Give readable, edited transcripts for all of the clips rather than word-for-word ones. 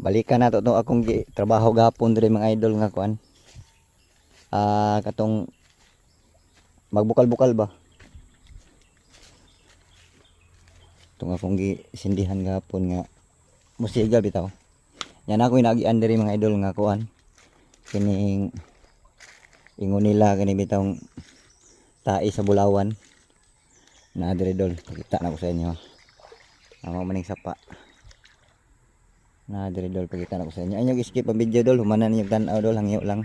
Balikan na to akong trabaho gapon dire mga idol nga kuan. Katong magbukal-bukal ba. Itong akong gisindihan gapon nga musiga bitaw. Yan ako inagian diri mga idol nga kuan. Kining ingon nila kini bitaw tai sa bulawan. Na diri dol, pakita na ko sa inyo. Amo maning sapa. Na diri dol, pakita na ko sa inyo. Ayun skip ang video dol, humanan niyo tan-aw dol, hangyo lang.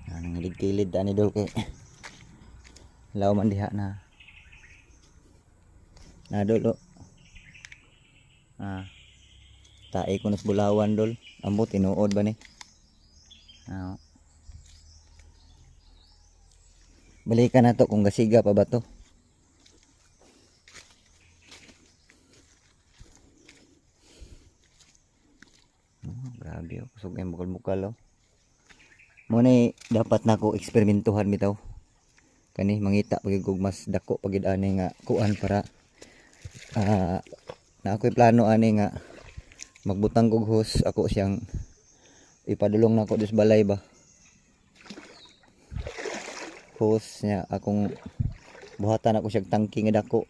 Nang kilid ani dol kay law man diha na. Na dol oh. Tai ko nas bulawan dol. Amo tinuod ba ni? Balikan na to kung gasiga pa ba to. Grabe oh, kusog yung bukal-bukal oh. Muna dapat na ko eksperimentuhan bitaw. Kani mangita pagid kog mas dako pagid ani nga kuan para na ako'y plano ani nga magbutang kog hose ako siyang ipadulong na ko dis balay ba. Hose niya akong buhatan ako siyang tangke nga dako.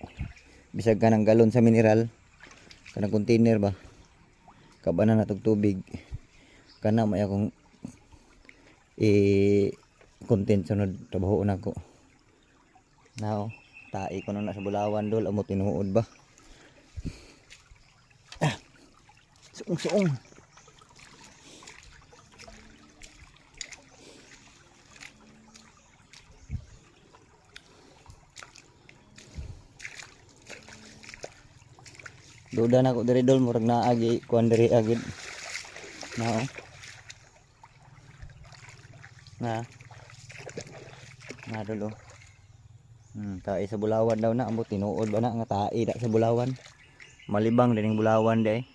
Bisag kanang galon sa mineral, kanang container ba. Kabanan na tog tubig. Kana may akong content sunod trabaho na ko. Now, tai ko na sa bulawan dol, amo tinuod ba. Suong-suong. Duda na ko diri dol, murag naagi kuan diri agid. Now. Na dolo. Tai sa bulawan daw na, amo tinuod ba na nga tai da sa bulawan. Malibang dining bulawan day.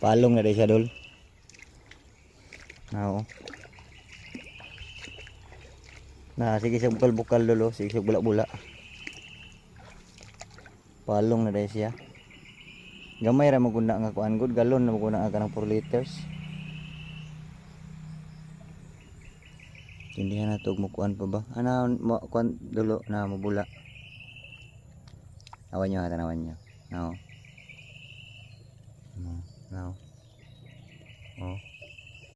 Palong na day siya dol. Oo. Na sige siya bukal-bukal dolo, sige siya bula-bula. Palong na day siya. Gamay ra maguna nga kuan good galon na maguna ka ng 4 liters. Hindi na to mo kuan pa ba? Ana mo kuan dolo na mabula. Awan nyo ha, tanawan nyo. No.